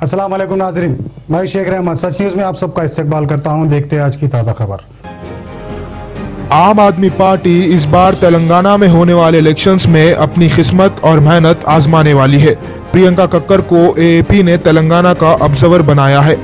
अस्सलाम वालेकुम नाज़रीन, मैं शेख रहमत सच न्यूज़ में आप सबका इस्तकबाल करता हूं। देखते हैं आज की ताज़ा खबर। आम आदमी पार्टी इस बार तेलंगाना में होने वाले इलेक्शंस में अपनी किस्मत और मेहनत आजमाने वाली है। प्रियंका कक्कर को एएपी ने तेलंगाना का ऑब्जर्वर बनाया है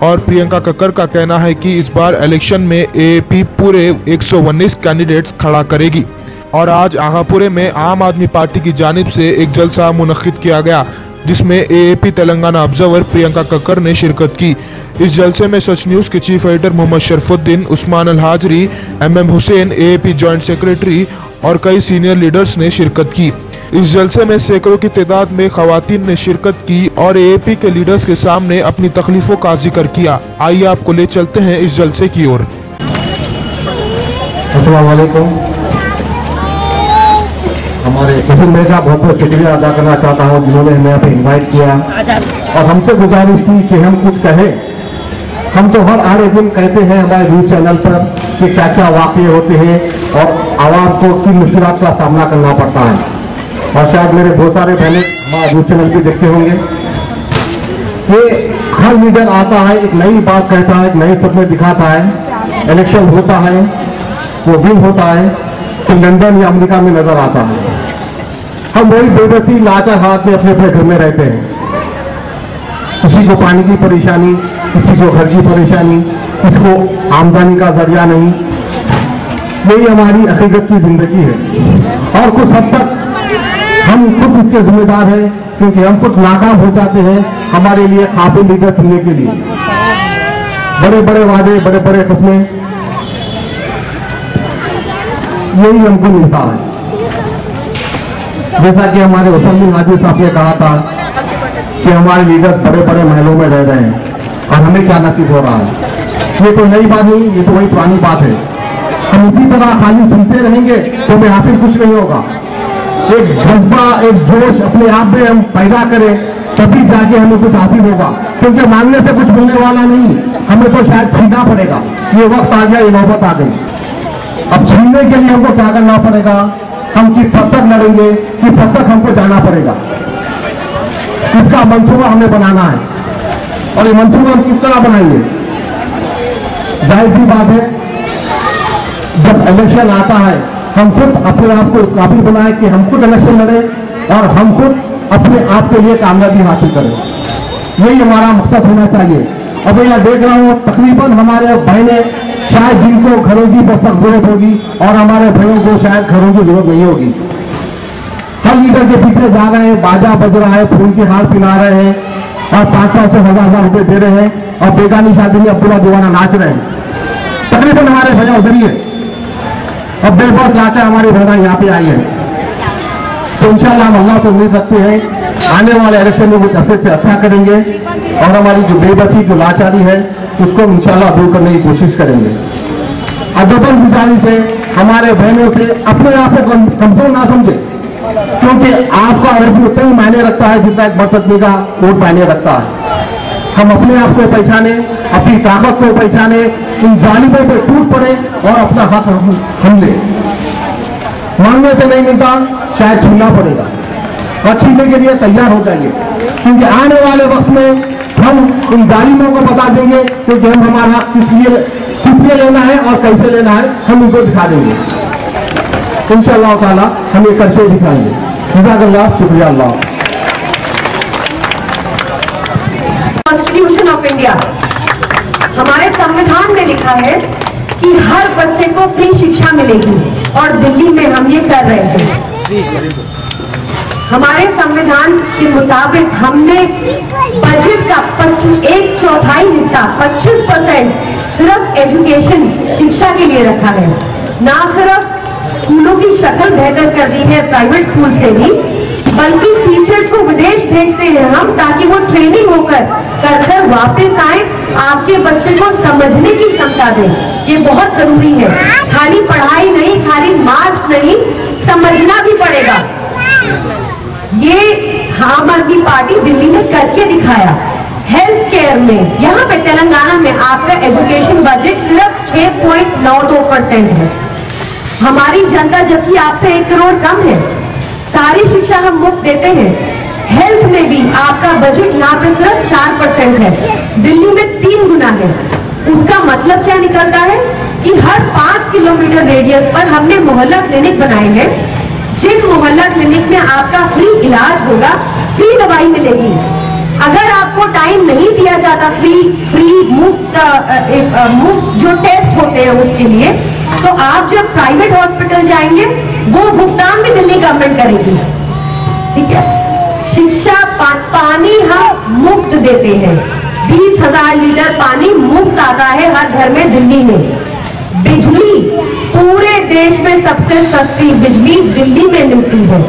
और प्रियंका कक्कर का कहना है कि इस बार इलेक्शन में एएपी पूरे 119 कैंडिडेट्स खड़ा करेगी। और आज आगापुरे में आम आदमी पार्टी की जानिब से एक जलसा मुनक्किद किया गया जिसमें एएपी तेलंगाना ऑब्जर्वर प्रियंका कक्कर ने शिरकत की। इस जलसे में सच न्यूज़ के चीफ एडिटर मोहम्मद शरफुद्दीन, उस्मान अल हाजरी, MM Hussain, AAP joint secretary और कई सीनियर लीडर्स ने शिरकत की। इस जलसे में सैकड़ों की तादाद में खवातीन ने शिरकत की और एएपी के लीडर्स के सामने अपनी तकलीफों का जिक्र किया। आइए आपको ले चलते हैं इस जलसे की ओर। अस्सलाम वालेकुम। हमारे मैं का बहुत बहुत शुक्रिया अदा करना चाहता हूँ जिन्होंने हमें यहाँ पे इन्वाइट किया और हमसे गुजारिश की कि हम कुछ कहें। हम तो हर आधे दिन कहते हैं हमारे न्यूज चैनल पर कि क्या क्या वाक़ये होते हैं और आवाम को किन मुश्किलात का सामना करना पड़ता है। और शायद मेरे बहुत सारे बहने हमारे न्यूज चैनल भी देखते होंगे कि हर लीडर आता है, एक नई बात कहता है, एक नए सपने दिखाता है। इलेक्शन होता है, वो दिन होता है तो लंदन या अमेरिका में नजर आता है। हम वही बेबसी लाचार हाथ में अपने अपने घर में रहते हैं। किसी को पानी की परेशानी, किसी को घर की परेशानी, किसी को आमदनी का जरिया नहीं। यही हमारी हकीकत की जिंदगी है और कुछ हद तक हम खुद इसके जिम्मेदार हैं क्योंकि हम खुद नाकाम हो जाते हैं हमारे लिए काबिल लीडर चुनने के लिए। बड़े बड़े वादे, बड़े बड़े कस्में, यही हमको मिलता है। जैसा कि हमारे उस्मान हाजी साहब ने कहा था कि हमारे लीडर बड़े बड़े महलों में रह रहे हैं और हमें क्या नसीब हो रहा है। ये कोई नई बात नहीं, ये तो वही पुरानी बात है। हम इसी तरह खाली सुनते रहेंगे तो हमें हासिल कुछ नहीं होगा। एक जज्बा, एक जोश अपने आप में हम पैदा करें तभी जाके हमें कुछ हासिल होगा, क्योंकि मांगने से कुछ मिलने वाला नहीं, हमें तो शायद छीनना पड़ेगा। ये वक्त आ गया, ये नौबत आ गई। अब छीनने के लिए हमको क्या करना पड़ेगा, हम किस हद तक लड़ेंगे, किस हद तक हमको जाना पड़ेगा, इसका मंसूबा हमें बनाना है। और ये मंसूबा हम किस तरह बनाएंगे? जाहिर सी बात है, जब इलेक्शन आता है हम खुद अपने आप को इस काबिल बनाए कि हम खुद इलेक्शन लड़े और हम खुद अपने आप के लिए कामयाबी हासिल करें। यही हमारा मकसद होना चाहिए। अब मैं यहाँ देख रहा हूँ तकरीबन हमारे बहने शायद जिनको घरों की बहुत सख्त जरूरत होगी और हमारे भाइयों को शायद घरों की जरूरत नहीं होगी। हर लीडर के पीछे जा रहे हैं, बाजा बज रहा है, फूल के हार पिला रहे हैं और 500 से 1000 रुपए दे रहे हैं और बेगानी शादी में अब्दुल्ला दीवाना नाच रहे हैं। तकरीबन हमारे भैया उधर ही है। अब बेबस लाचार हमारी बहना यहाँ पे आई है। तो इंशाल्लाह हम अल्लाह से उम्मीद रखते हैं आने वाले इलेक्शन में कुछ अच्छे से अच्छा करेंगे और हमारी जो बेबसी, जो लाचारी है उसको इंशाल्लाह दूर करने की कोशिश करेंगे। अदबन गुजारिश है हमारे बहनों से अपने आप को कमजोर ना समझे, क्योंकि आपका अरबी उतना ही मायने रखता है जितना एक बरतनी का कोट मायने रखता है। हम अपने आप को पहचाने, अपनी ताकत को पहचाने, इन जालिमों पर टूट पड़े और अपना हक हम ले। मांगने से नहीं मिलता, शायद छीनना पड़ेगा और छीनने के लिए तैयार हो जाइए, क्योंकि आने वाले वक्त में हम इन जालिमों को बता देंगे क्योंकि हम हमारा हक किस लिए लेना है और कैसे लेना है हम इनको दिखा देंगे। इंशाअल्लाह ताला हम ये करके दिखाएंगे। जज़ाकल्लाह, शुक्रिया। अल्लाह। कॉन्स्टिट्यूशन ऑफ इंडिया, हमारे संविधान में लिखा है कि हर बच्चे को फ्री शिक्षा मिलेगी और दिल्ली में हम ये कर रहे हैं। हमारे संविधान के मुताबिक हमने बजट का 1/4 हिस्सा 25% सिर्फ एजुकेशन, शिक्षा के लिए रखा है। ना सिर्फ स्कूलों की शक्ल बेहतर कर दी है प्राइवेट स्कूल से भी, बल्कि टीचर्स को विदेश भेजते हैं हम ताकि वो ट्रेनिंग होकर कर वापस आए, आपके बच्चे को समझने की क्षमता दें। ये बहुत जरूरी है। खाली पढ़ाई नहीं, खाली मार्क्स नहीं, समझना भी पड़ेगा। ये आम आदमी पार्टी दिल्ली ने करके दिखाया। हेल्थ केयर में, यहाँ पे तेलंगाना में आपका एजुकेशन बजट सिर्फ 6.92% है। हमारी जनता जबकि आपसे 1 करोड़ कम है। सारी शिक्षा हम मुफ्त देते हैं। हेल्थ में भी आपका बजट यहाँ पे सिर्फ 4 4% है, दिल्ली में 3 गुना है। उसका मतलब क्या निकलता है कि हर 5 किलोमीटर रेडियस पर हमने मोहल्ला क्लिनिक बनाए हैं, जिन मोहल्ला क्लिनिक में आपका फ्री इलाज होगा, फ्री दवाई मिलेगी। अगर आपको टाइम नहीं दिया जाता मुफ्त जो टेस्ट होते हैं उसके लिए, तो आप जब प्राइवेट हॉस्पिटल जाएंगे वो भुगतान भी दिल्ली गवर्नमेंट करेगी। ठीक है, शिक्षा पानी हम मुफ्त देते हैं, 20,000 लीटर पानी मुफ्त आता है हर घर में दिल्ली में। बिजली, पूरे देश में सबसे सस्ती बिजली दिल्ली में मिलती है।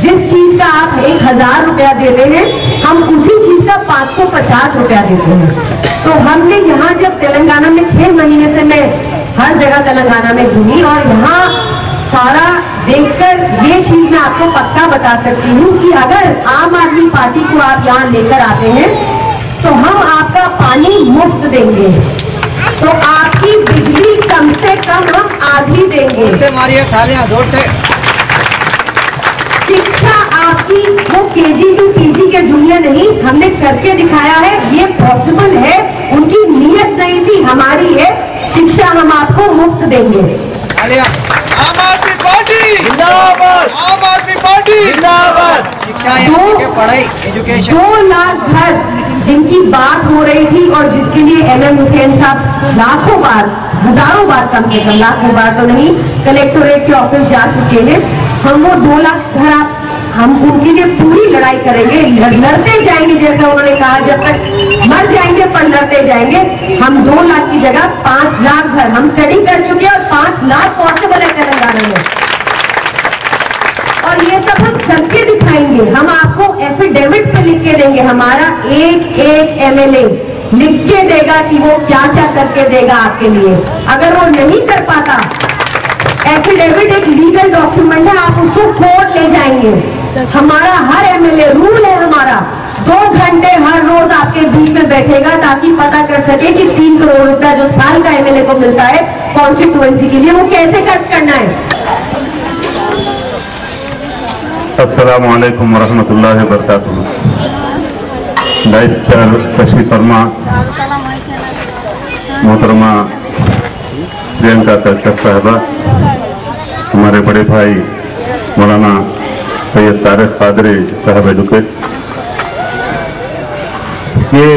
जिस चीज का आप 1,000 रुपया देते हैं, हम उसी चीज का 550 रुपया देते हैं। तो हमने यहाँ जब तेलंगाना में 6 महीने से मैं हर जगह तेलंगाना में घूमी और यहाँ सारा देखकर ये चीज मैं आपको पक्का बता सकती हूँ कि अगर आम आदमी पार्टी को आप यहाँ लेकर आते हैं तो हम आपका पानी मुफ्त देंगे, तो आपकी बिजली कम से कम हम आधी देंगे। मारिए थालियां जोर से। शिक्षा आपकी वो KG to PG के जुमले नहीं, हमने करके दिखाया है, ये पॉसिबल है। उनकी नीयत नहीं थी, हमारी है। शिक्षा हम आपको मुफ्त देंगे। आम आदमी पार्टी जिंदाबाद, आम आदमी पार्टी जिंदाबाद। शिक्षा, पढ़ाई, एजुकेशन। 2 लाख घर जिनकी बात हो रही थी और जिसके लिए MM हुसैन साहब लाखों बार, हजारों बार, कम से कम लाखों बार तो नहीं, कलेक्टोरेट के ऑफिस जा चुके हैं। हम वो 2 लाख घर हम उनके लिए पूरी लड़ाई करेंगे, लड़ते जाएंगे, जैसे उन्होंने कहा जब तक मर जाएंगे पर लड़ते जाएंगे। हम 2 लाख की जगह 5 लाख घर हम स्टडी कर चुके हैं और 5 लाख पॉसिबल है तेलंगाना में, और ये सब हम करके दिखाएंगे। हम आपको एफिडेविट पे लिख के देंगे, हमारा एक MLA लिख के देगा कि वो क्या क्या करके देगा आपके लिए। अगर वो नहीं कर पाता, एफिडेविट एक लीगल डॉक्यूमेंट है, आप उसको कोर्ट ले जाएंगे। हमारा हर MLA रूल है, हमारा 2 घंटे हर रोज आपके बीच में बैठेगा ताकि पता कर सके कि 3 करोड़ रुपया जो साल का MLA को मिलता है कॉन्स्टिट्यूएंसी के लिए, वो कैसे खर्च करना है। अस्सलामु अलैकुम वरहमतुल्लाहि वबरकातुहू। डाइस्टर तशरीफ फरमा मोहतरमा प्रियंका कक्कर साहबा, हमारे बड़े भाई मौलाना सैयद तारिक कादरी साहब एडवोकेट, ये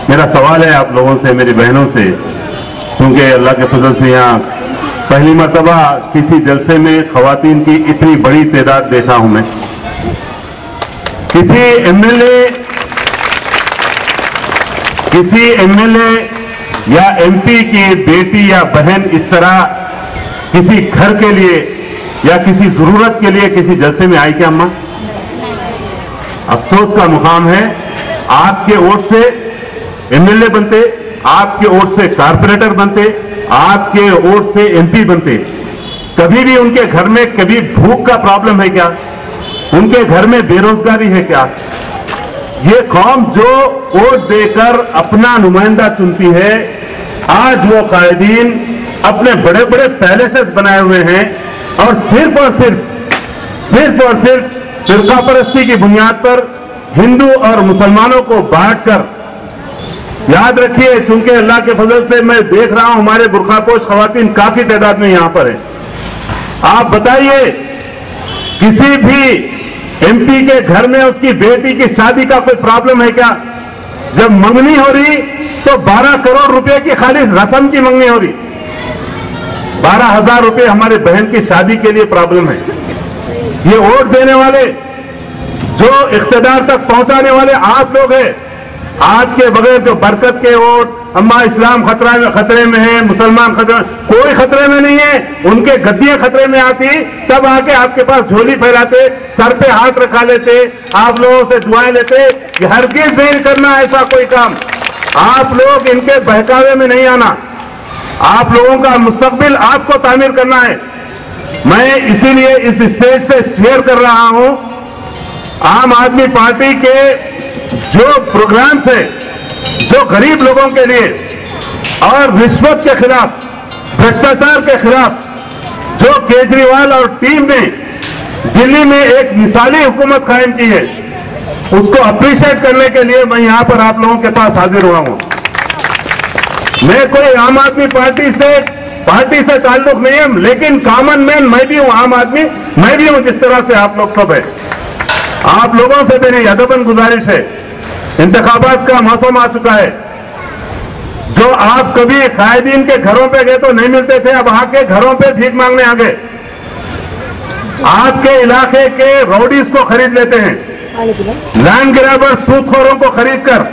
मेरा सवाल है आप लोगों से, मेरी बहनों से, क्योंकि अल्लाह के फजल से यहाँ पहली मर्तबा किसी जलसे में खवातीन की इतनी बड़ी तादाद देखा हूं मैं। किसी एमएलए या MP की बेटी या बहन इस तरह किसी घर के लिए या किसी जरूरत के लिए किसी जलसे में आई क्या अम्मा? अफसोस का मुकाम है, आपके वोट से MLA बनते, आपके वोट से कारपोरेटर बनते, आपके वोट से MP बनते, कभी भी उनके घर में कभी भूख का प्रॉब्लम है क्या? उनके घर में बेरोजगारी है क्या? ये कौम जो वोट देकर अपना नुमाइंदा चुनती है, आज वो कायदीन अपने बड़े बड़े पैलेसेस बनाए हुए हैं और सिर्फ फिरका परस्ती की बुनियाद पर हिंदू और मुसलमानों को बांटकर, याद रखिए, चूंकि अल्लाह के फजल से मैं देख रहा हूं हमारे बुर्खापोश खवातीन काफी तादाद में यहां पर है। आप बताइए, किसी भी MP के घर में उसकी बेटी की शादी का कोई प्रॉब्लम है क्या? जब मंगनी हो रही तो 12 करोड़ रुपए की खाली रस्म की मंगनी हो रही, 12,000 रुपए हमारे बहन की शादी के लिए प्रॉब्लम है। ये वोट देने वाले, जो इख्तिदार तक पहुंचाने वाले आप लोग हैं। आपके बगैर जो बरकत के वोट, अम्मा इस्लाम खतरे में है, मुसलमान खतरे, कोई खतरे में नहीं है। उनके गद्दियां खतरे में आती तब आके आपके पास झोली फैलाते, सर पे हाथ रखा लेते, आप लोगों से दुआएं लेते। हरगिज़ नहीं करना ऐसा कोई काम। आप लोग इनके बहकावे में नहीं आना। आप लोगों का मुस्तकबिल आपको तामीर करना है। मैं इसीलिए इस स्टेज से शेयर कर रहा हूं, आम आदमी पार्टी के जो प्रोग्राम्स है, जो गरीब लोगों के लिए और रिश्वत के खिलाफ, भ्रष्टाचार के खिलाफ, जो केजरीवाल और टीम ने दिल्ली में एक मिसाली हुकूमत कायम की है, उसको अप्रिशिएट करने के लिए मैं यहां पर आप लोगों के पास हाजिर हुआ हूं। मैं कोई आम आदमी पार्टी से ताल्लुक नहीं है, लेकिन कॉमन मैन मैं भी हूं, आम आदमी मैं भी हूं, जिस तरह से आप लोग सब है। आप लोगों से मेरी अदबन गुजारिश है, इंतखाबात का मौसम आ चुका है। जो आप कभी कायदीन के घरों पे गए तो नहीं मिलते थे, अब आके घरों पे भीख मांगने आ गए। आपके इलाके के रौडीज को खरीद लेते हैं, लैंड ग्रैबर सूदखोरों को खरीद कर।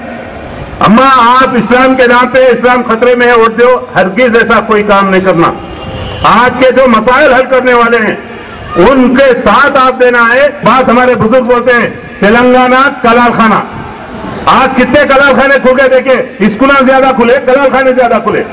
अम्मा, आप इस्लाम के नाम पे इस्लाम खतरे में है, वोट दो। हरगिज ऐसा कोई काम नहीं करना। आज के जो मसाइल हल करने वाले हैं उनके साथ आप देना है। बात हमारे बुजुर्ग बोलते हैं, तेलंगाना कलाल खाना। आज कितने कलाल खाने खुल गए, देखिए, स्कूल ज्यादा खुले, कलाल खाने ज्यादा खुले।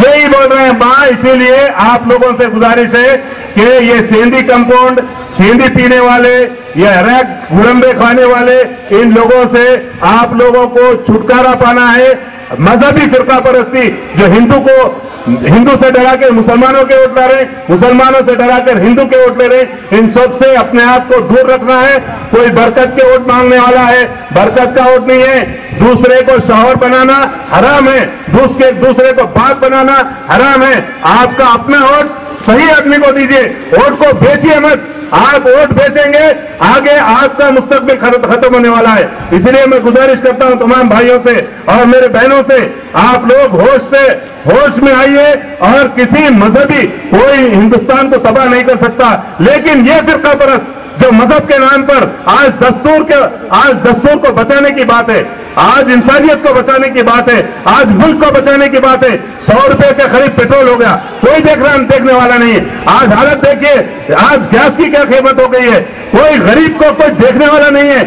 यही बोल रहे हैं माँ। इसीलिए आप लोगों से गुजारिश है कि ये सेंधी कंपाउंड, सेंधी पीने वाले, ये रैक गुड़म्बे खाने वाले, इन लोगों से आप लोगों को छुटकारा पाना है। मजहबी फिरका परस्ती जो हिंदू से डरा के मुसलमानों के वोट ला रहे, मुसलमानों से डरा कर हिंदू के वोट ले रहे, इन सब से अपने आप को दूर रखना है। कोई बरकत के वोट मांगने वाला है, बरकत का वोट नहीं है। दूसरे को शौहर बनाना हराम है, दूसरे को बाप बनाना हराम है। आपका अपना वोट सही आदमी को दीजिए, वोट को बेचिए मत। आप वोट बेचेंगे, आगे आपका मुस्तकबिल खत्म होने वाला है। इसलिए मैं गुजारिश करता हूं तमाम भाइयों से और मेरे बहनों से, आप लोग होश में आइए। और किसी मजहबी कोई हिंदुस्तान को तबाह नहीं कर सकता, लेकिन ये फिरका परस्त जो मजहब के नाम पर आज दस्तूर को बचाने की बात है, आज इंसानियत को बचाने की बात है, आज मुल्क को बचाने की बात है। 100 रुपए के करीब पेट्रोल हो गया, कोई देखने वाला नहीं है। आज हालत देखिए, आज गैस की क्या कीमत हो गई है, कोई गरीब को कोई देखने वाला नहीं है।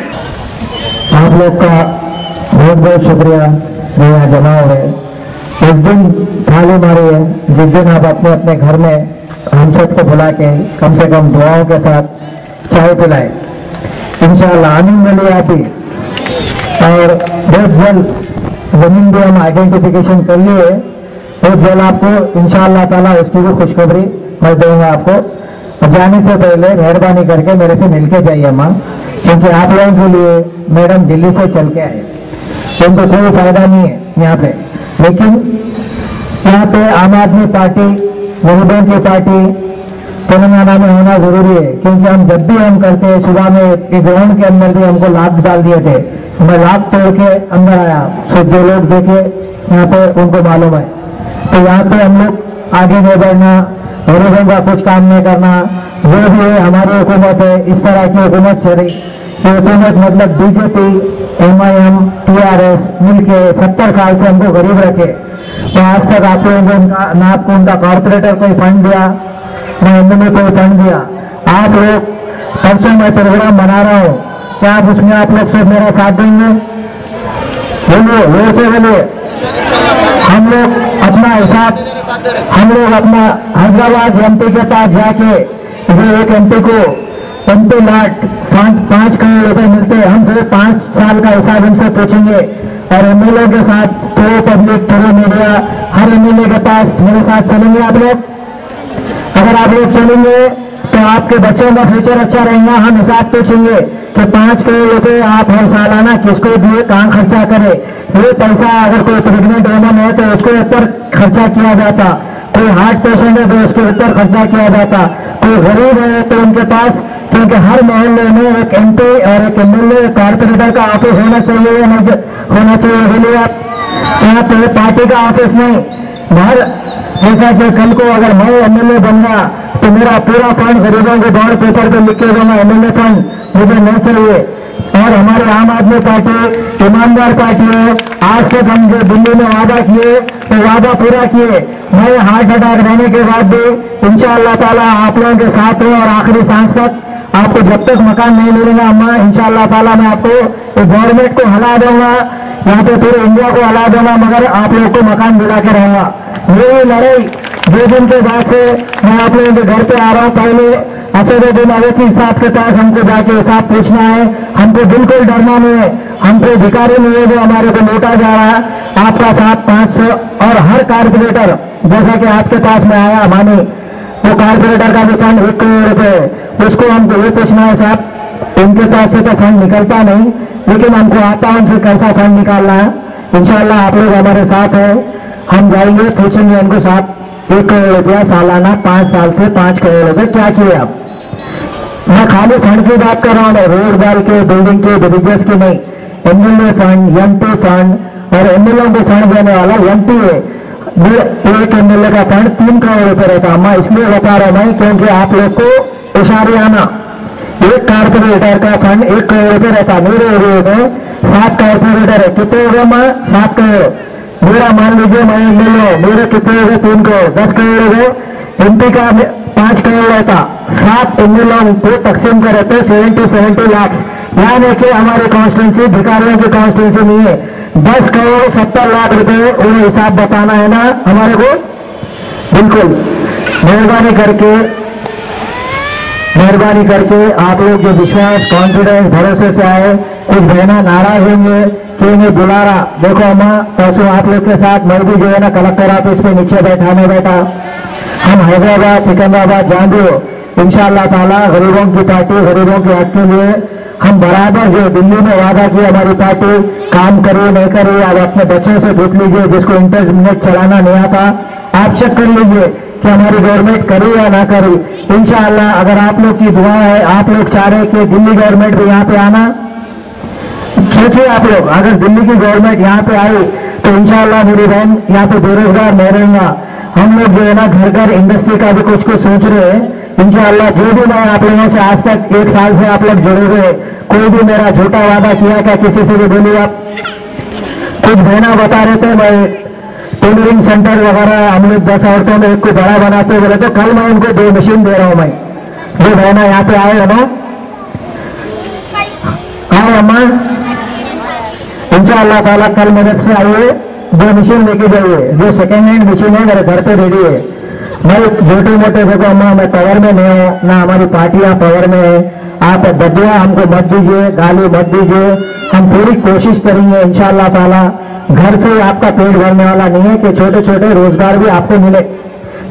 आप लोग का बहुत बहुत शुक्रिया जो यहाँ जमा हो रहे। एक दिन थाली मारी है, जिस दिन आप अपने अपने घर में हम सबको बुला के कम से कम दुआओं के साथ चाय पिलाए, इंशाअल्लाह आमीन मिले आप भी। और बहुत जल्द जमीन भी हम आइडेंटिफिकेशन कर लिए, बहुत जल्द आपको इंशाअल्लाह ताला उसकी भी खुशखबरी मैं दूंगा आपको। जाने से पहले मेहरबानी करके मेरे से मिलके जाइए माँ, क्योंकि आप लोगों के लिए मैडम दिल्ली से चल के आए, उनको कोई फायदा नहीं है यहाँ पे। लेकिन यहाँ पे आम आदमी पार्टी, गरीबों की पार्टी तेलंगाना में होना जरूरी है, क्योंकि हम जब भी हम करते हैं, सुबह में ग्राउंड के अंदर भी हमको लाभ डाल दिए थे, मैं लाभ तोड़ के अंदर आया। तो जो लोग देखे यहाँ पे उनको मालूम है। तो यहाँ पे हम लोग आगे नहीं बढ़ना, गरीबों का कुछ काम नहीं करना, जो भी है हमारी हुकूमत है, इस तरह की हुकूमत चल रही। ये हुकूमत मतलब बीजेपी, MIM, TRS मिलके 70 साल से हमको गरीब रखे। तो आज तक आप लोगों को ना आपको उनका कॉर्पोरेटर कोई फंड दिया, ना MLA कोई फंड दिया। आप लोग परसों मैं प्रोग्राम बना रहा हूँ, क्या आप उसमें आप लोग सब मेरा साथ देंगे? बोलिए, जोर से बोलिए। हम लोग अपना हिसाब, हम लोग अपना हैदराबाद MP के पास जाके, जो एक MP को MP लाट 5 करोड़ रुपए मिलते हैं, हम सिर्फ 5 साल का हिसाब इनसे पूछेंगे। और MLA के साथ थ्रू पब्लिक, थ्रू मीडिया, हर MLA के पास मेरे साथ चलेंगे आप लोग। अगर आप लोग चलेंगे तो आपके बच्चों का फ्यूचर अच्छा रहेगा। हम हिसाब पूछेंगे कि 5 करोड़ रुपए आप हर सालाना किसको दिए, कहाँ खर्चा करे। ये पैसा अगर कोई प्रेगनेंट वुमन है तो उसके ऊपर खर्चा किया जाता, कोई हार्ट पेशेंट है तो उसके ऊपर खर्चा किया जाता, कोई गरीब है तो उनके पास, क्योंकि हर मोहल्ले में एक MP और एक MLA, कॉर्पोरेटर का ऑफिस होना चाहिए। बोलिए आप, यहाँ पे पार्टी का ऑफिस नहीं, बाहर जैसा कि कल को अगर मैं MLA बन गया तो मेरा पूरा फंड गरीबों के बाहर पेपर पे लिख के दूंगा, MLA फंड मुझे नहीं चाहिए। और हमारे आम आदमी पार्टी ईमानदार पार्टी है। आज तक हम जो दिल्ली में वादा किए तो वादा पूरा किए। मैं हार्ट अटैक रहने के बाद भी इंशाअल्लाह ताला आप लोगों के साथ हूँ और आखिरी सांस तक। आपको जब तक मकान नहीं मिलेगा अम्मा, इंशाअल्लाह ताला मैं आपको गवर्नमेंट को हला दूंगा, यहाँ पे पूरे इंडिया को हला दूंगा, मगर आप लोगों को मकान दिला के रहूंगा। मेरी लड़ाई 2 दिन के बाद से मैं आप लोगों के घर पे आ रहा हूँ। पहले असदुद्दीन अवैसी साहब के पास हमको जाके हिसाब पूछना है। हमको बिल्कुल डरना नहीं है, हमको भिखारी नहीं है जो हमारे को लूटा जा रहा है। आपका साथ 500 और हर कारपोरेटर, जैसा कि आपके पास में आया मानी, वो कारपोरेटर का भी फंड 1 करोड़ रुपए, उसको हमको ये पूछना है साहब उनके पास से तो फंड निकलता नहीं, लेकिन हमको आता है उनसे कैसा फंड निकालना है। इंशाल्लाह आप लोग हमारे साथ हैं, हम जाएंगे, पूछेंगे उनको साथ 1 करोड़ रुपया सालाना 5 साल से 5 करोड़ रुपये क्या किए आप। मैं खाली फंड की बात कर रहा हूँ, रोड बार के, बिल्डिंग के, ब्रिजेस की नहीं। एमएलए फंड, एमपी फंड और एमएलए को फंड देने वाला एमपी है। एक एमएलए का फंड 3 करोड़ रुपये रहता। मैं इसलिए बता रहा हूँ क्योंकि आप लोग को इशारे आना, एक कारपोरेटर का फंड 1 करोड़ रुपये रहता। मेरे एरिया में 7 कारपोरेटर है, कितने हो गए? मैं 7 करोड़। मेरा मान लीजिए मैं एमएलए, मेरे कितने हो गए? 3 करोड़, 10 करोड़ हो गए। एमपी का 5 करोड़ रहता, 7 एमएलए को तकसीम कर रहते 70 लाख। यानी कि हमारी कॉन्स्टिट्यूंसी भिखारियों की कॉन्स्टिट्यूंसी नहीं है। 10 करोड़ 70 लाख रुपए उन्हें हिसाब बताना है ना हमारे को। बिल्कुल मेहरबानी करके आप लोग जो विश्वास, कॉन्फिडेंस, भरोसे से आए, कुछ बहना नाराज होंगे कि इन्हें बुला रहा। देखो अम्मा, परसों आप लोग के साथ मैं भी जो है ना कलेक्टर ऑफिस में नीचे बैठा। हम हैदराबाद, सिकंदराबाद जहाँ भी हो, इंशाअल्लाह ताला गरीबों की पार्टी, गरीबों के हक के लिए हम बराबर जो दिल्ली में वादा किया हमारी पार्टी काम करे नहीं करे, आप अपने बच्चों से पूछ लीजिए, जिसको इंटरनेट चलाना नहीं आता आप चेक कर लीजिए कि हमारी गवर्नमेंट करे या ना करे। इंशाअल्लाह अगर आप लोग की दुआ है, आप लोग चाह रहे कि दिल्ली गवर्नमेंट भी यहाँ पे आना, सोचिए आप लोग अगर दिल्ली की गवर्नमेंट यहाँ पे आई तो इंशाअल्लाह मेरी बहन यहाँ पे बेरोजगार नहीं रहेगा। हम लोग जो है ना घर इंडस्ट्री का भी कुछ सोच रहे हैं। इंशाअल्लाह जो भी मैं आप लोगों से आज तक 1 साल से आप लोग जुड़े हुए, कोई भी मेरा झूठा वादा किया क्या किसी से भी बोलिए आप? कुछ बहना बता रहे थे मैं टेलरिंग सेंटर वगैरह हम लोग 10 औरतों में एक को बड़ा बनाते बोले, तो कल मैं उनको 2 मशीन दे रहा हूं। मैं जो बहना यहाँ पे आए है ना, हाँ अम्मा, इंशाअल्लाह ताला कल मदद से आइए, 2 मशीन लेके जाइए। जो सेकेंड हैंड मशीन है मेरे घर पे रेडी है। मैं छोटे मोटे देखो अम्मा, मैं पावर में नहीं हूँ ना हमारी पार्टियां पावर में है। आप बदुआ हमको मत दीजिए, गाली मत दीजिए, हम पूरी कोशिश करेंगे इंशाअल्लाह ताला। घर से आपका पेट भरने वाला नहीं है कि छोटे छोटे रोजगार भी आपको मिले।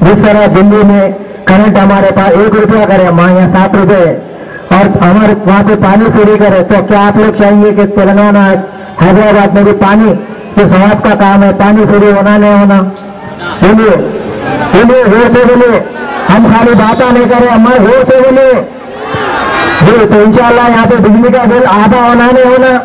जिस तरह दिल्ली में करंट हमारे पास 1 रुपया करे, माँ यहाँ 7 रुपये है, और हमारे वहां पे पानी फ्री करे, तो क्या आप लोग चाहेंगे कि तेलंगाना, हैदराबाद में भी पानी जो समाज का काम है, पानी फ्री होना नहीं होना? बोलिए बोलिए, जोर से बोलिए, हम खाली बातें नहीं करें, हमारे जोर से बोलिए जी। तो इंशाअल्लाह यहाँ पे बिजली का बिल आधा होना नहीं होना।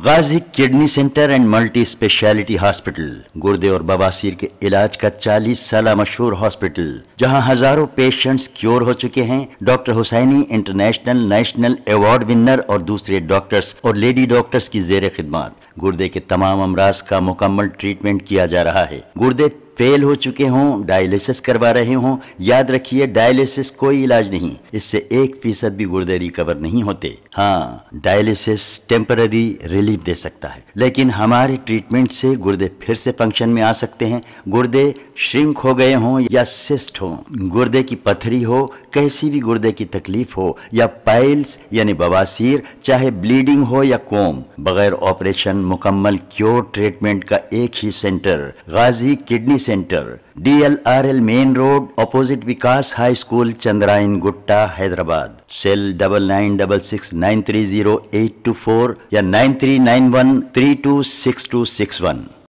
Ghazi kidney centre and multi speciality hospital, गुर्दे और बवासीर के इलाज का 40 साल मशहूर हॉस्पिटल, जहां हजारों पेशेंट्स क्योर हो चुके हैं। Doctor Husaini international national award winner और दूसरे डॉक्टर्स और लेडी डॉक्टर्स की जेर खिदमत गुर्दे के तमाम अमराज का मुकम्मल ट्रीटमेंट किया जा रहा है। गुर्दे फेल हो चुके हों, डायलिसिस करवा रहे हों, याद रखिए डायलिसिस कोई इलाज नहीं, इससे 1% भी गुर्दे रिकवर नहीं होते। हाँ, डायलिसिस टेम्पररी रिलीफ दे सकता है, लेकिन हमारे ट्रीटमेंट से गुर्दे फिर से फंक्शन में आ सकते हैं। गुर्दे श्रिंक हो गए हों या सिस्ट हो, गुर्दे की पथरी हो, कैसी भी गुर्दे की तकलीफ हो, या पाइल्स यानी बवासीर, चाहे ब्लीडिंग हो या कोम, बगैर ऑपरेशन मुकम्मल क्योर ट्रीटमेंट का एक ही centre, Ghazi kidney centre, DLRL main road, opposite Vikas high school, Chandrayan Gutta, Hyderabad. Cell 9966930824 या 9391326261।